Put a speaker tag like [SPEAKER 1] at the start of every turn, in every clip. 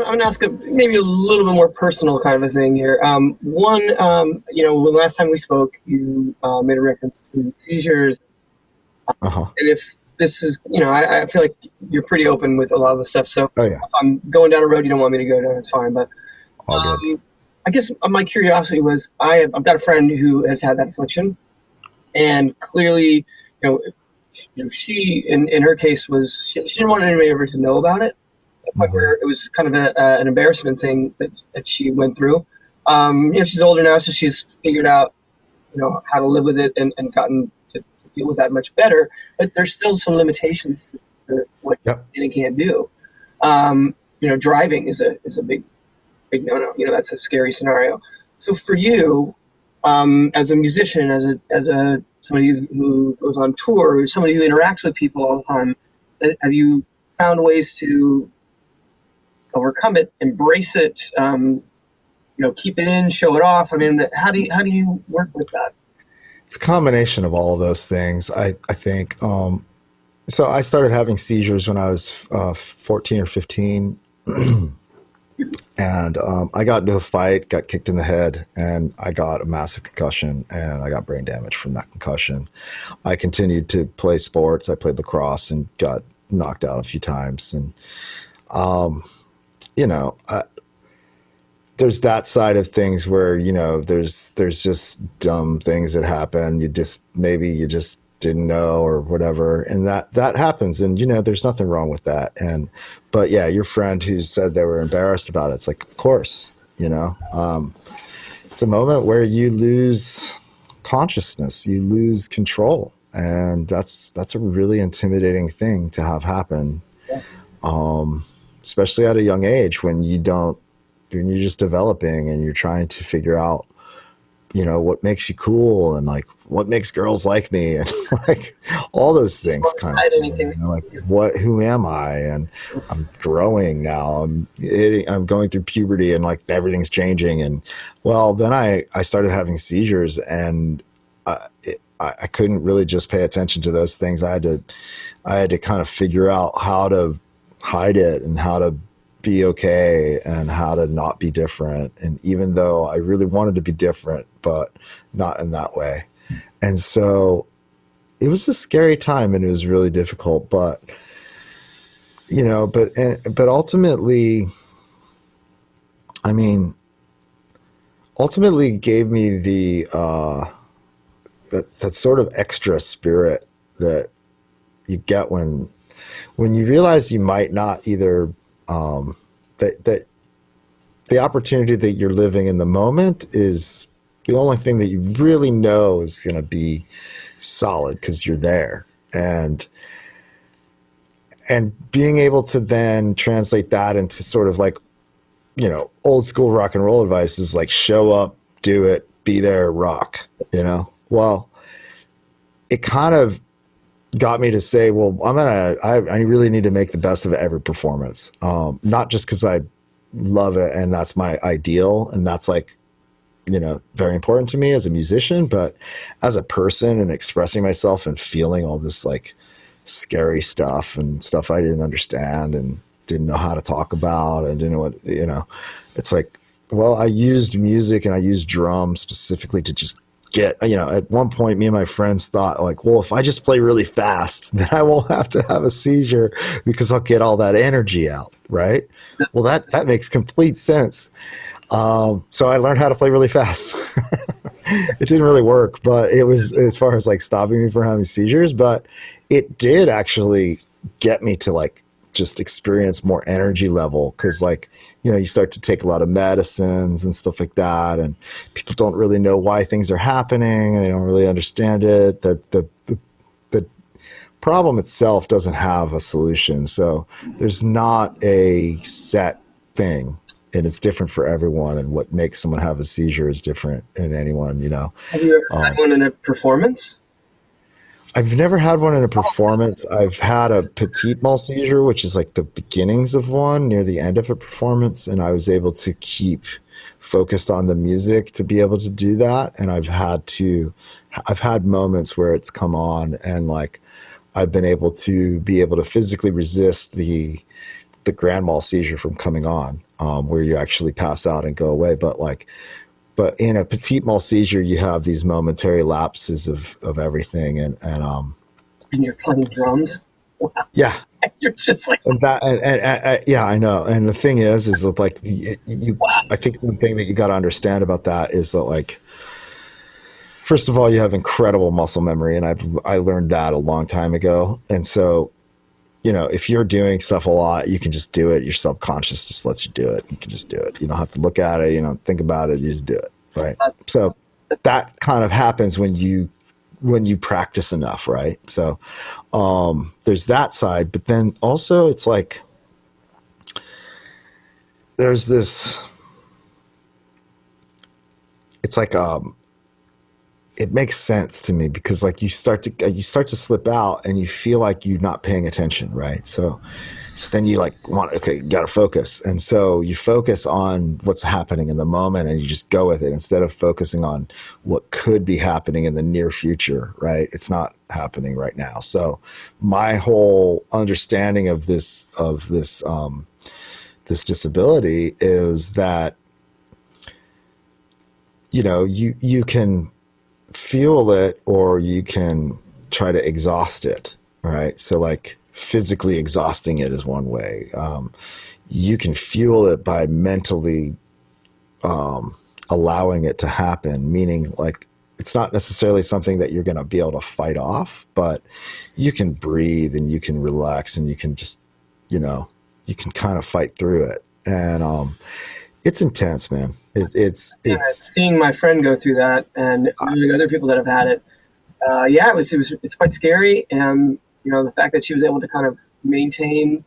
[SPEAKER 1] going to ask maybe a little bit more personal kind of a thing here. One, when last time we spoke, you made a reference to seizures.
[SPEAKER 2] Uh-huh.
[SPEAKER 1] And if this is, I feel like you're pretty open with a lot of the stuff. So
[SPEAKER 2] Oh yeah.
[SPEAKER 1] if I'm going down a road you don't want me to go down, it's fine. But
[SPEAKER 2] All good.
[SPEAKER 1] I guess my curiosity was I've got a friend who has had that affliction, and clearly, she in her case was she didn't want anybody ever to know about it. Where it was kind of an embarrassment thing that she went through. She's older now, so she's figured out, how to live with it and gotten to deal with that much better. But there's still some limitations to what you can and can't do. Driving is a big no-no. That's a scary scenario. So for you, as a musician, as a somebody who goes on tour, somebody who interacts with people all the time, have you found ways to overcome it, embrace it, keep it in, show it off? I mean, how do you work with that?
[SPEAKER 2] It's a combination of all of those things. I think. So I started having seizures when I was 14 or 15. And I got into a fight, got kicked in the head, and I got a massive concussion, and I got brain damage from that concussion. I continued to play sports. I played lacrosse and got knocked out a few times. And, there's that side of things where, there's just dumb things that happen. You just didn't know or whatever. And that happens. And, there's nothing wrong with that. But yeah, your friend who said they were embarrassed about it, it's like, of course, it's a moment where you lose consciousness, you lose control. And that's a really intimidating thing to have happen. Especially at a young age when you're just developing and you're trying to figure out, what makes you cool and like what makes girls like me and like all those things kind of who am I? And I'm growing now. I'm going through puberty and like everything's changing. And well, then I started having seizures and I couldn't really just pay attention to those things. I had to kind of figure out how to hide it and how to be okay and how to not be different. And even though I really wanted to be different, but not in that way. And so it was a scary time and it was really difficult, but ultimately, gave me that sort of extra spirit that you get when you realize you might not either, that the opportunity that you're living in the moment is the only thing that you really know is going to be solid because you're there. And being able to then translate that into sort of like, old school rock and roll advice is like, show up, do it, be there, rock, well, it kind of got me to say, well, I really need to make the best of every performance. Not just because I love it and that's my ideal and that's like, very important to me as a musician, but as a person and expressing myself and feeling all this like scary stuff and stuff I didn't understand and didn't know how to talk about and didn't know what, it's like, well, I used music and I used drums specifically to just get, at one point me and my friends thought like, well, if I just play really fast, then I won't have to have a seizure because I'll get all that energy out. Right. Well, that makes complete sense. So I learned how to play really fast. It didn't really work, but it was as far as like stopping me from having seizures, but it did actually get me to like just experience more energy level. Cause like, you start to take a lot of medicines and stuff like that. And people don't really know why things are happening. They don't really understand it. The problem itself doesn't have a solution. So there's not a set thing. And it's different for everyone, and what makes someone have a seizure is different in anyone,
[SPEAKER 1] Have you ever had one in a performance?
[SPEAKER 2] I've never had one in a performance. I've had a petit mal seizure, which is like the beginnings of one near the end of a performance. And I was able to keep focused on the music to be able to do that. And I've had moments where it's come on and like, I've been able to physically resist the the grand mal seizure from coming on, where you actually pass out and go away. But in a petit mal seizure, you have these momentary lapses of everything. And
[SPEAKER 1] you're playing drums. Wow.
[SPEAKER 2] Yeah.
[SPEAKER 1] You're just like
[SPEAKER 2] that. Yeah, I know. And the thing is that like
[SPEAKER 1] wow.
[SPEAKER 2] I think one thing that you got to understand about that is that like, first of all, you have incredible muscle memory. And I learned that a long time ago. And so, if you're doing stuff a lot, you can just do it. Your subconscious just lets you do it. You can just do it. You don't have to look at it. You don't think about it. You just do it. Right. So that kind of happens when you practice enough. Right. So there's that side. But then also it's like there's this. It's like it makes sense to me because like you start to slip out and you feel like you're not paying attention, right? So then you like you got to focus, and so you focus on what's happening in the moment and you just go with it instead of focusing on what could be happening in the near future, right? It's not happening right now. So my whole understanding of this disability is that you can feel it or you can try to exhaust it, right? So like physically exhausting it is one way. You can fuel it by mentally allowing it to happen, meaning like it's not necessarily something that you're going to be able to fight off, but you can breathe and you can relax and you can just, you can kind of fight through it. And it's intense, man. It's
[SPEAKER 1] seeing my friend go through that and other people that have had it. It's quite scary. And, the fact that she was able to kind of maintain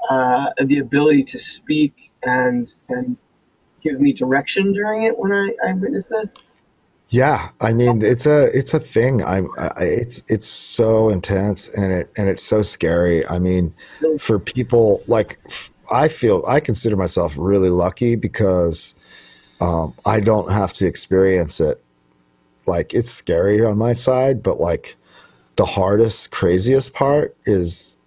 [SPEAKER 1] the ability to speak and give me direction during it when I witnessed this.
[SPEAKER 2] Yeah. I mean, it's a thing. It's so intense and it's so scary. I mean, for people like, I consider myself really lucky because I don't have to experience it. Like it's scary on my side, but like the hardest, craziest part is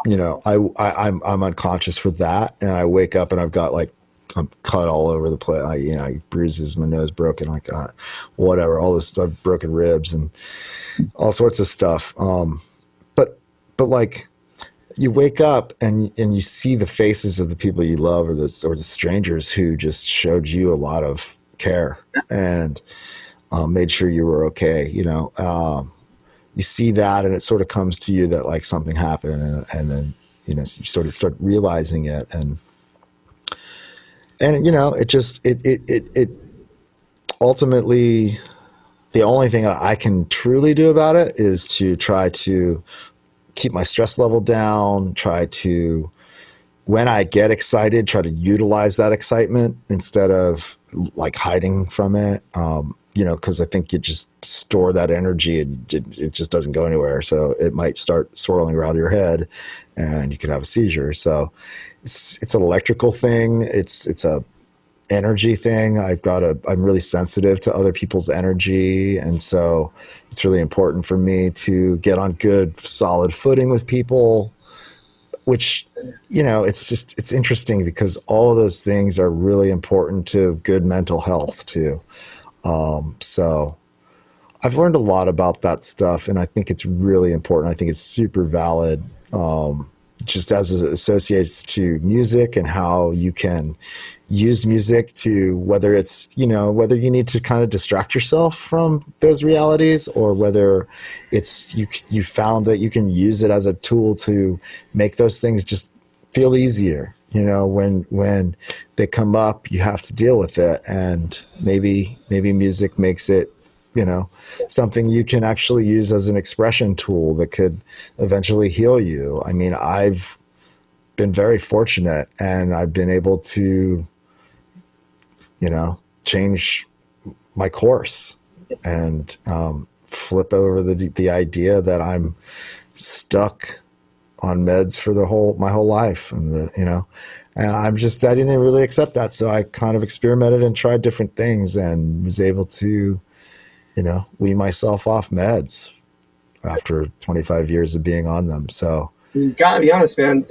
[SPEAKER 2] I'm unconscious for that, and I wake up and I've got like I'm cut all over the place. Bruises, my nose broken, like whatever, all this stuff, broken ribs and all sorts of stuff. But like. You wake up and you see the faces of the people you love or the strangers who just showed you a lot of care and made sure you were okay. You see that and it sort of comes to you that like something happened and then, you sort of start realizing it and it ultimately the only thing I can truly do about it is to try to keep my stress level down, try to, when I get excited, try to utilize that excitement instead of like hiding from it. Cause I think you just store that energy and it just doesn't go anywhere. So it might start swirling around your head and you could have a seizure. So it's an electrical thing. It's a energy thing. I'm really sensitive to other people's energy. And so it's really important for me to get on good, solid footing with people, which, it's interesting because all of those things are really important to good mental health too. So I've learned a lot about that stuff and I think it's really important. I think it's super valid. Just as it associates to music and how you can use music to whether it's, whether you need to kind of distract yourself from those realities or whether it's you found that you can use it as a tool to make those things just feel easier. When they come up, you have to deal with it. And maybe music makes it, something you can actually use as an expression tool that could eventually heal you. I mean, I've been very fortunate and I've been able to, change my course and flip over the idea that I'm stuck on meds for my whole life. And I didn't really accept that. So I kind of experimented and tried different things and was able to, wean myself off meds after 25 years of being on them. So
[SPEAKER 1] You gotta be honest, man.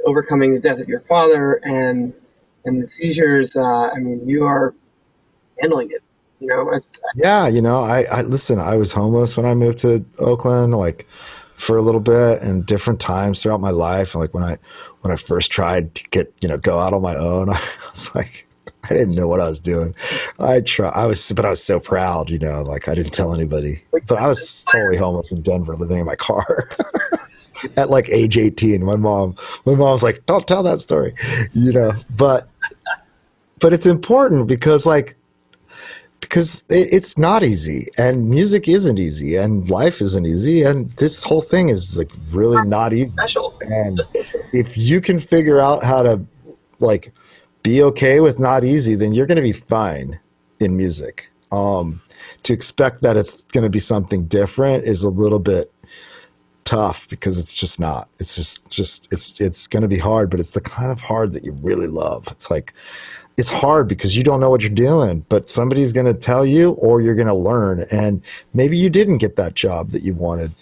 [SPEAKER 1] Overcoming the death of your father and the seizures. I mean, you are handling it. It's
[SPEAKER 2] Yeah, I listen, I was homeless when I moved to Oakland, like for a little bit and different times throughout my life. And like when I first tried to get, go out on my own, I was like, I didn't know what I was doing. But I was so proud, like I didn't tell anybody. But I was totally homeless in Denver, living in my car at like age 18. My mom's like, don't tell that story, but it's important because it's not easy, and music isn't easy, and life isn't easy, and this whole thing is like really not easy.
[SPEAKER 1] special.
[SPEAKER 2] And if you can figure out how to like be okay with not easy, then you're going to be fine in music. To expect that it's going to be something different is a little bit tough, because it's just not. It's going to be hard, but it's the kind of hard that you really love. It's hard because you don't know what you're doing, but somebody's going to tell you, or you're going to learn. And maybe you didn't get that job that you wanted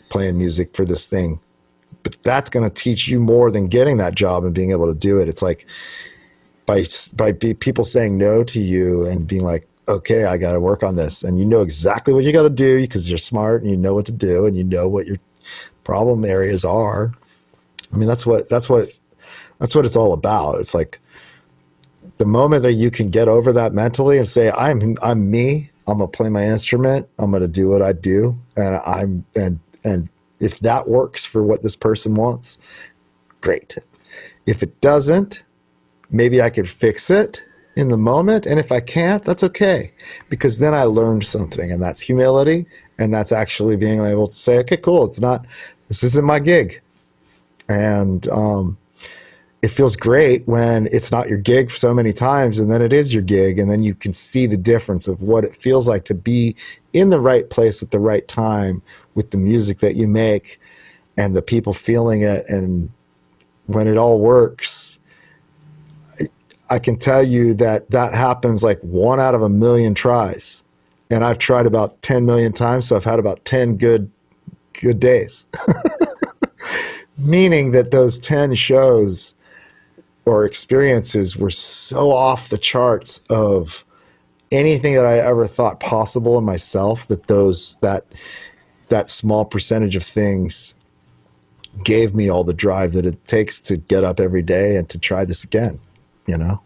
[SPEAKER 2] playing music for this thing, but that's going to teach you more than getting that job and being able to do it. It's like by people saying no to you and being like, okay, I got to work on this. And you know exactly what you got to do because you're smart and you know what to do and you know what your problem areas are. I mean, that's what it's all about. It's like, the moment that you can get over that mentally and say, I'm me, I'm gonna play my instrument, I'm gonna do what I do, and if that works for what this person wants, great. If it doesn't, maybe I could fix it in the moment, and if I can't, that's okay, because then I learned something, and that's humility, and that's actually being able to say, okay, cool, this isn't my gig, and it feels great when it's not your gig so many times, and then it is your gig, and then you can see the difference of what it feels like to be in the right place at the right time with the music that you make and the people feeling it. And when it all works, I can tell you that happens like 1 out of 1,000,000 tries. And I've tried about 10 million times, so I've had about 10 good days. Meaning that those 10 shows or experiences were so off the charts of anything that I ever thought possible in myself, that small percentage of things gave me all the drive that it takes to get up every day and to try this again,
[SPEAKER 1] Yeah,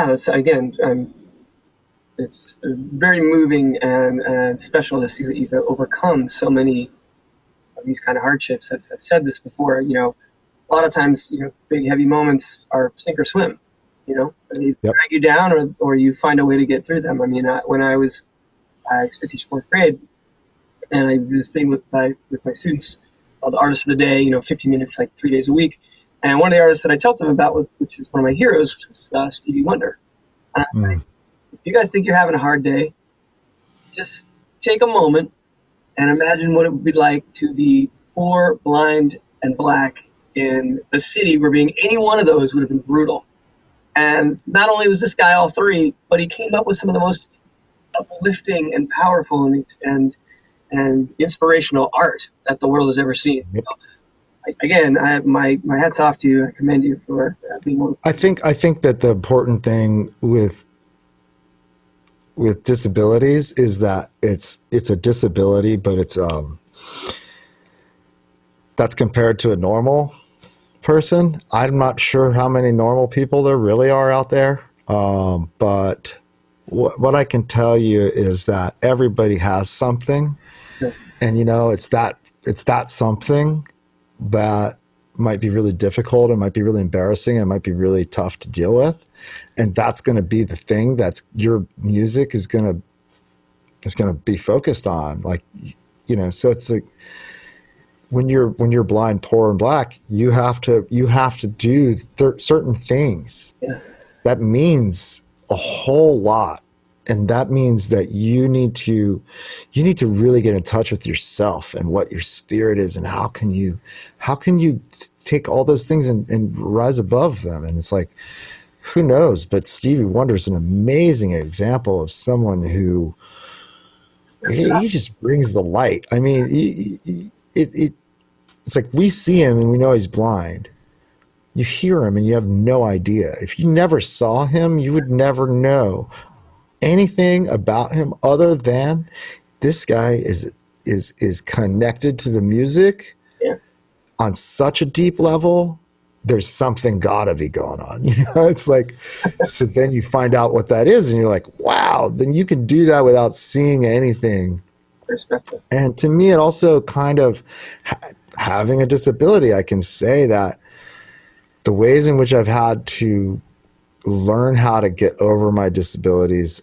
[SPEAKER 1] that's again. It's very moving and special to see that you've overcome so many of these kind of hardships. I've said this before. A lot of times, big heavy moments are sink or swim. They
[SPEAKER 2] Yep.
[SPEAKER 1] drag you down, or you find a way to get through them. I mean, when I used to teach fourth grade, and I did this thing with my students called the Artist of the Day. 15 minutes, like 3 days a week. And one of the artists that I told them about, which is one of my heroes, was Stevie Wonder. And I'm like, if you guys think you're having a hard day, just take a moment and imagine what it would be like to be poor, blind, and black in a city where being any one of those would have been brutal. And not only was this guy all three, but he came up with some of the most uplifting and powerful and inspirational art that the world has ever seen.
[SPEAKER 2] Yep.
[SPEAKER 1] Again, my hat's off to you. I commend you for being one.
[SPEAKER 2] I think that the important thing with disabilities is that it's a disability, but it's that's compared to a normal person. I'm not sure how many normal people there really are out there, but what I can tell you is that everybody has something, and it's that something that might be really difficult, it might be really embarrassing, it might be really tough to deal with, and that's going to be the thing that's your music is going to be focused on. So it's like when you're blind, poor, and black, you have to do certain things.
[SPEAKER 1] Yeah.
[SPEAKER 2] That means a whole lot, and that means that you need to really get in touch with yourself and what your spirit is, and how can you take all those things and rise above them. And it's like, who knows? But Stevie Wonder is an amazing example of someone who he just brings the light. I mean, it's like we see him and we know he's blind. You hear him and you have no idea. If you never saw him, you would never know anything about him other than this guy is connected to the music
[SPEAKER 1] Yeah.
[SPEAKER 2] on such a deep level. There's something gotta be going on. It's like, so then you find out what that is and you're like, wow, then you can do that without seeing anything.
[SPEAKER 1] Perspective.
[SPEAKER 2] And to me, it also kind of having a disability, I can say that the ways in which I've had to learn how to get over my disabilities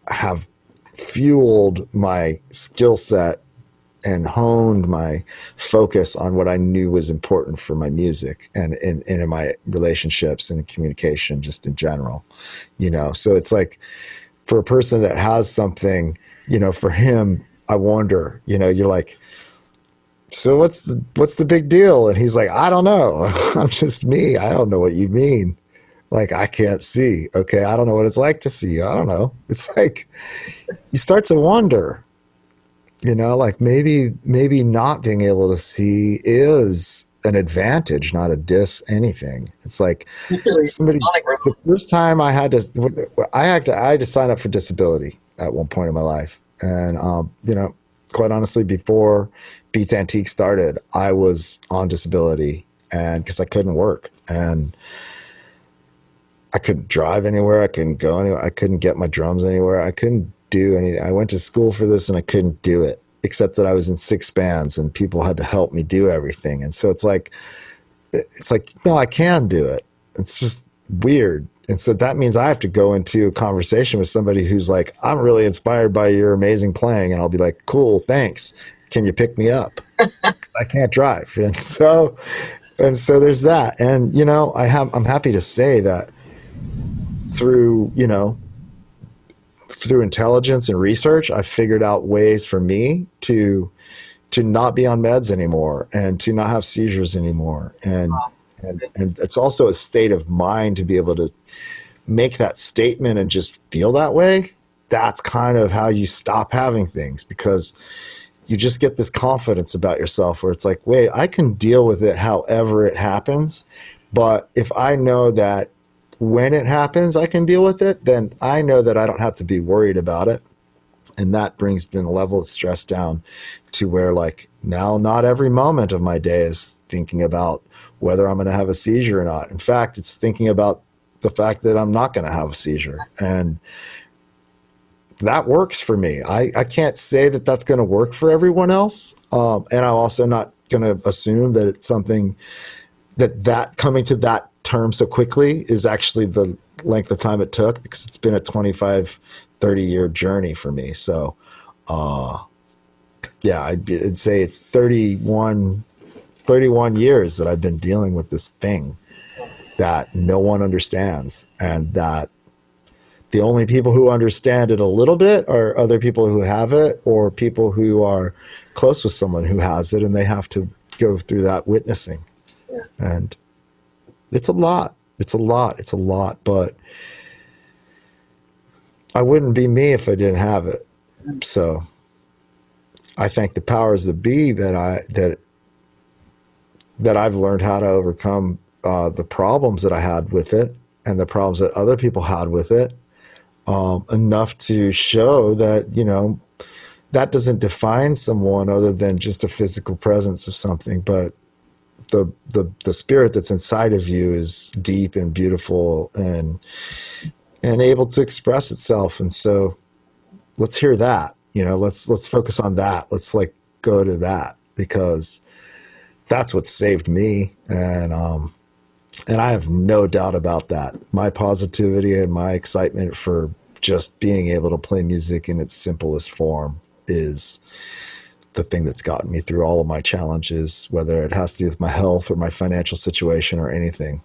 [SPEAKER 2] have fueled my skill set and honed my focus on what I knew was important for my music and in my relationships and communication just in general, So it's like for a person that has something, for him, I wonder, you're like, so what's the big deal? And he's like, I don't know. I'm just me. I don't know what you mean. Like, I can't see. Okay. I don't know what it's like to see. I don't know. It's like, you start to wonder, like maybe not being able to see is an advantage, not a anything. It's like somebody, the first time I had to sign up for disability at one point in my life. And, quite honestly, before Beats Antique started, I was on disability and because I couldn't work and I couldn't drive anywhere. I couldn't go anywhere. I couldn't get my drums anywhere. I couldn't do anything. I went to school for this and I couldn't do it, except that I was in 6 bands and people had to help me do everything. And so it's like, no, I can do it. It's just weird. And so that means I have to go into a conversation with somebody who's like, I'm really inspired by your amazing playing. And I'll be like, cool, thanks. Can you pick me up? I can't drive. And so there's that. And, I'm happy to say that through intelligence and research, I figured out ways for me to not be on meds anymore and to not have seizures anymore. And it's also a state of mind to be able to make that statement and just feel that way. That's kind of how you stop having things, because you just get this confidence about yourself where it's like, wait, I can deal with it however it happens. But if I know that when it happens, I can deal with it, then I know that I don't have to be worried about it. And that brings the level of stress down to where, like, now not every moment of my day is thinking about whether I'm going to have a seizure or not. In fact, it's thinking about the fact that I'm not going to have a seizure. And that works for me. I can't say that that's going to work for everyone else. And I'm also not going to assume that it's something that coming to that term so quickly is actually the length of time it took, because it's been a 25, 30-year journey for me. So, yeah, I'd say it's 31 years that I've been dealing with this thing that no one understands, and that the only people who understand it a little bit are other people who have it, or people who are close with someone who has it, and they have to go through that witnessing.
[SPEAKER 1] Yeah.
[SPEAKER 2] And it's a lot. But I wouldn't be me if I didn't have it. So I thank the powers that be that I've learned how to overcome the problems that I had with it and the problems that other people had with it, enough to show that, that doesn't define someone other than just a physical presence of something, but the spirit that's inside of you is deep and beautiful and able to express itself. And so let's hear that, let's focus on that. Let's go to that, because that's what saved me. And I have no doubt about that. My positivity and my excitement for just being able to play music in its simplest form is the thing that's gotten me through all of my challenges, whether it has to do with my health or my financial situation or anything.